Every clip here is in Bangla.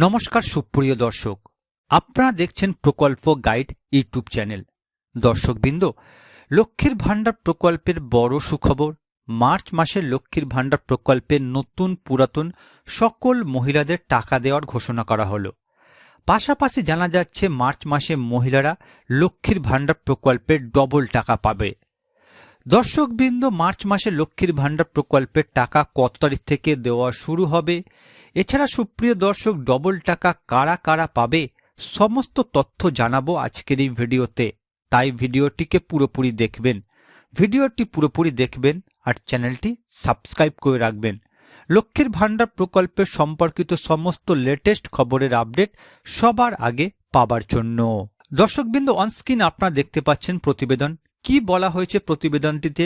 নমস্কার সুপ্রিয় দর্শক, আপনারা দেখছেন প্রকল্প গাইড ইউটিউব চ্যানেল। দর্শকবৃন্দ, লক্ষ্মীর ভাণ্ডার প্রকল্পের বড় সুখবর। মার্চ মাসে লক্ষ্মীর ভাণ্ডার প্রকল্পের নতুন পুরাতন সকল মহিলাদের টাকা দেওয়ার ঘোষণা করা হলো। পাশাপাশি জানা যাচ্ছে মার্চ মাসে মহিলারা লক্ষ্মীর ভাণ্ডার প্রকল্পের ডবল টাকা পাবে। দর্শকবৃন্দ, মার্চ মাসে লক্ষ্মীর ভাণ্ডার প্রকল্পের টাকা কত তারিখ থেকে দেওয়া শুরু হবে, এছাড়া সুপ্রিয় দর্শক ডবল টাকা কারা কারা পাবে, সমস্ত তথ্য জানাবো আজকের এই ভিডিওতে। তাই ভিডিওটিকে পুরোপুরি দেখবেন। ভিডিওটি পুরোপুরি দেখবেন আর চ্যানেলটি সাবস্ক্রাইব করে রাখবেন লক্ষ্মীর ভাণ্ডার প্রকল্পের সম্পর্কিত সমস্ত লেটেস্ট খবরের আপডেট সবার আগে পাবার জন্য। দর্শকবৃন্দ, অনস্ক্রিন আপনারা দেখতে পাচ্ছেন প্রতিবেদন। কি বলা হয়েছে প্রতিবেদনটিতে?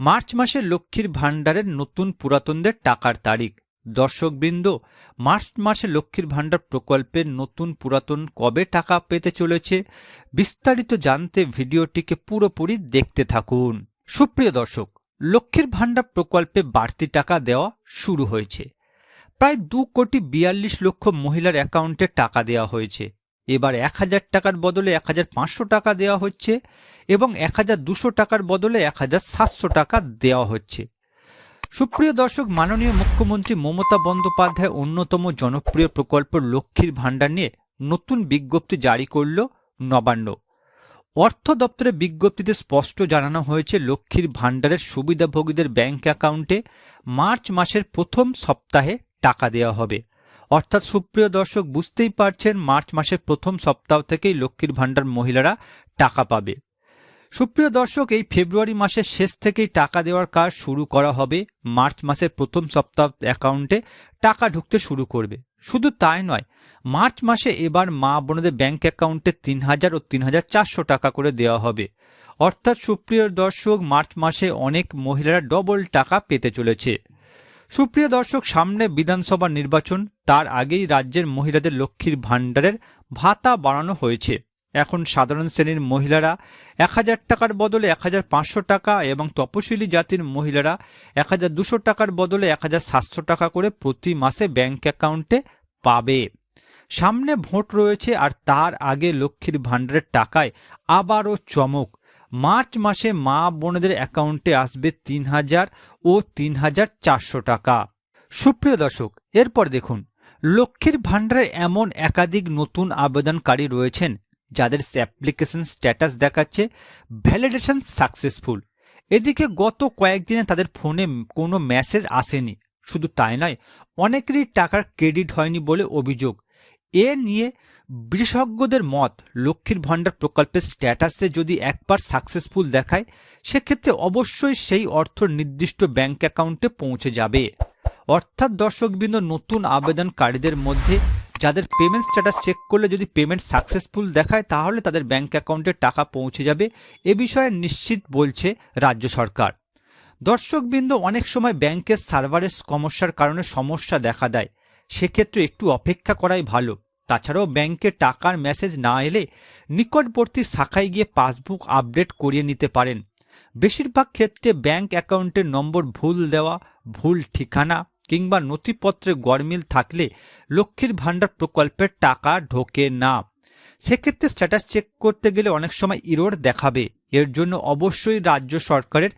মার্চ মাসে লক্ষ্মীর ভাণ্ডারের নতুন পুরাতনদের টাকার তারিখ। দর্শকবৃন্দ, মার্চ মাসে লক্ষ্মীর ভাণ্ডার প্রকল্পের নতুন পুরাতন কবে টাকা পেতে চলেছে, বিস্তারিত জানতে ভিডিওটিকে পুরোপুরি দেখতে থাকুন। সুপ্রিয় দর্শক, লক্ষ্মীর ভাণ্ডার প্রকল্পে বাড়তি টাকা দেওয়া শুরু হয়েছে। প্রায় 2,42,00,000 মহিলার অ্যাকাউন্টে টাকা দেওয়া হয়েছে। এবার 1,000 টাকার বদলে 1,500 টাকা দেওয়া হচ্ছে এবং 1,200 টাকার বদলে 1,700 টাকা দেওয়া হচ্ছে। সুপ্রিয় দর্শক, মাননীয় মুখ্যমন্ত্রী মমতা বন্দ্যোপাধ্যায় অন্যতম জনপ্রিয় প্রকল্প লক্ষ্মীর ভাণ্ডার নিয়ে নতুন বিজ্ঞপ্তি জারি করল নবান্ন। অর্থ দপ্তরের বিজ্ঞপ্তিতে স্পষ্ট জানানো হয়েছে, লক্ষ্মীর ভাণ্ডারের সুবিধাভোগীদের ব্যাংক অ্যাকাউন্টে মার্চ মাসের প্রথম সপ্তাহে টাকা দেওয়া হবে। অর্থাৎ সুপ্রিয় দর্শক, বুঝতেই পারছেন, মার্চ মাসের প্রথম সপ্তাহ থেকেই লক্ষ্মীর ভাণ্ডার মহিলারা টাকা পাবে। সুপ্রিয় দর্শক, এই ফেব্রুয়ারি মাসের শেষ থেকেই টাকা দেওয়ার কাজ শুরু করা হবে। মার্চ মাসের প্রথম সপ্তাহ অ্যাকাউন্টে টাকা ঢুকতে শুরু করবে। শুধু তাই নয়, মার্চ মাসে এবার মা বোনদের ব্যাংক অ্যাকাউন্টে 3,000 ও 3,400 টাকা করে দেওয়া হবে। অর্থাৎ সুপ্রিয় দর্শক, মার্চ মাসে অনেক মহিলারা ডবল টাকা পেতে চলেছে। সুপ্রিয় দর্শক, সামনে বিধানসভা নির্বাচন, তার আগেই রাজ্যের মহিলাদের লক্ষ্মীর ভাণ্ডারের ভাতা বাড়ানো হয়েছে। এখন সাধারণ শ্রেণীর মহিলারা 1,000 টাকার বদলে 1,500 টাকা এবং তপশিলি জাতির মহিলারা 1,200 টাকার বদলে 1,700 টাকা করে প্রতি মাসে ব্যাংক অ্যাকাউন্টে পাবে। সামনে ভোট রয়েছে আর তার আগে লক্ষ্মীর ভাণ্ডারের টাকায় আবারও চমক। মার্চ মাসে মা বোনদের অ্যাকাউন্টে আসবে 3,000 ও 3,400 টাকা। সুপ্রিয় দর্শক, এরপর দেখুন, লক্ষ্মীর ভাণ্ডারে এমন একাধিক নতুন আবেদনকারী রয়েছেন যাদের অ্যাপ্লিকেশন স্ট্যাটাস দেখাচ্ছে ভ্যালিডেশন সাকসেসফুল। এদিকে গত কয়েকদিনে তাদের ফোনে কোনো মেসেজ আসেনি। শুধু তাই নয়, অনেকেরই টাকার ক্রেডিট হয়নি বলে অভিযোগ। এ নিয়ে বিশেষজ্ঞদের মত, লক্ষ্মীর ভাণ্ডার প্রকল্পের স্ট্যাটাসে যদি একবার সাকসেসফুল দেখায়, সেক্ষেত্রে অবশ্যই সেই অর্থ নির্দিষ্ট ব্যাংক অ্যাকাউন্টে পৌঁছে যাবে। অর্থাৎ দর্শকবৃন্দ, নতুন আবেদনকারীদের মধ্যে যাদের পেমেন্ট স্ট্যাটাস চেক করলে যদি পেমেন্ট সাকসেসফুল দেখায়, তাহলে তাদের ব্যাংক অ্যাকাউন্টে টাকা পৌঁছে যাবে, এ বিষয়ে নিশ্চিত বলছে রাজ্য সরকার। দর্শকবৃন্দ, অনেক সময় ব্যাংকের সার্ভারের সমস্যার কারণে সমস্যা দেখা দেয়, সেক্ষেত্রে একটু অপেক্ষা করাই ভালো। তাছাড়াও ব্যাংকে টাকার মেসেজ না এলে নিকটবর্তী শাখায় গিয়ে পাসবুক আপডেট করিয়ে নিতে পারেন। বেশিরভাগ ক্ষেত্রে ব্যাংক অ্যাকাউন্টের নম্বর ভুল দেওয়া, ভুল ঠিকানা কিংবা নথিপত্রে গরমিল থাকলে লক্ষ্মীর ভাণ্ডার প্রকল্পের টাকা ঢোকে না। সেক্ষেত্রে স্ট্যাটাস চেক করতে গেলে অনেক সময় ইরর দেখাবে। এর জন্য অবশ্যই রাজ্য সরকারের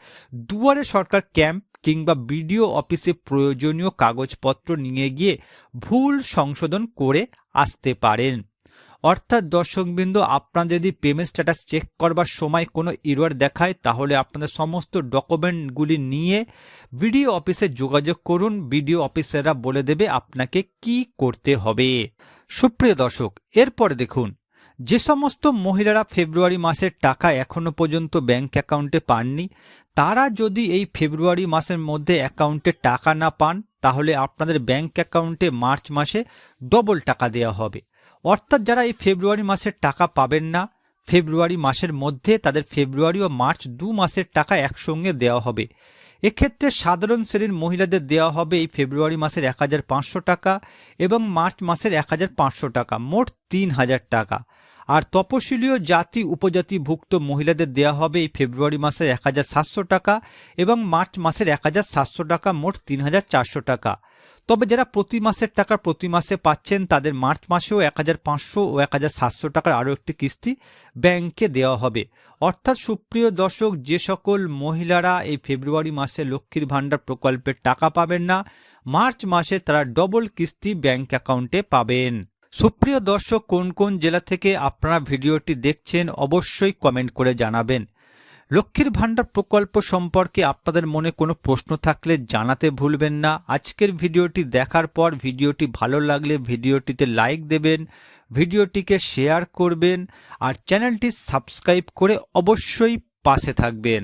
দুয়ারে সরকার ক্যাম্প কিংবা বিডিও অফিসে প্রয়োজনীয় কাগজপত্র নিয়ে গিয়ে ভুল সংশোধন করে আসতে পারেন। অর্থাৎ দর্শকবৃন্দ, আপনারা যদি পেমেন্ট স্ট্যাটাস চেক করবার সময় কোনো ইরর দেখায়, তাহলে আপনাদের সমস্ত ডকুমেন্টগুলি নিয়ে বিডিও অফিসে যোগাযোগ করুন। বিডিও অফিসাররা বলে দেবে আপনাকে কি করতে হবে। সুপ্রিয় দর্শক, এরপর দেখুন, যে সমস্ত মহিলারা ফেব্রুয়ারি মাসের টাকা এখনো পর্যন্ত ব্যাংক অ্যাকাউন্টে পাননি, তারা যদি এই ফেব্রুয়ারি মাসের মধ্যে অ্যাকাউন্টে টাকা না পান, তাহলে আপনাদের ব্যাংক অ্যাকাউন্টে মার্চ মাসে ডবল টাকা দেওয়া হবে। অর্থাৎ যারা এই ফেব্রুয়ারি মাসের টাকা পাবেন না, ফেব্রুয়ারি মাসের মধ্যে তাদের ফেব্রুয়ারি ও মার্চ 2 মাসের টাকা একসঙ্গে দেওয়া হবে। এক্ষেত্রে সাধারণ শ্রেণীর মহিলাদের দেওয়া হবে এই ফেব্রুয়ারি মাসের 1,500 টাকা এবং মার্চ মাসের 1,500 টাকা, মোট 3,000 টাকা। আর তপশিলীয় জাতি উপজাতিভুক্ত মহিলাদের দেওয়া হবে এই ফেব্রুয়ারি মাসের 1,700 টাকা এবং মার্চ মাসের 1,700 টাকা, মোট 3,400 টাকা। তবে যারা প্রতি মাসের টাকা প্রতি মাসে পাচ্ছেন তাদের মার্চ মাসেও 1,500 ও 1,700 টাকার আরও একটি কিস্তি ব্যাংকে দেওয়া হবে। অর্থাৎ সুপ্রিয় দর্শক, যে সকল মহিলারা এই ফেব্রুয়ারি মাসে লক্ষ্মীর ভাণ্ডার প্রকল্পের টাকা পাবেন না, মার্চ মাসে তারা ডবল কিস্তি ব্যাংক অ্যাকাউন্টে পাবেন। সুপ্রিয় দর্শক, কোন কোন জেলা থেকে আপনারা ভিডিওটি দেখছেন অবশ্যই কমেন্ট করে জানাবেন। লক্ষ্মীর ভাণ্ডার প্রকল্প সম্পর্কে আপনাদের মনে কোনো প্রশ্ন থাকলে জানাতে ভুলবেন না। আজকের ভিডিওটি দেখার পর ভিডিওটি ভালো লাগলে ভিডিওটিতে লাইক দেবেন, ভিডিওটিকে শেয়ার করবেন আর চ্যানেলটি সাবস্ক্রাইব করে অবশ্যই পাশে থাকবেন।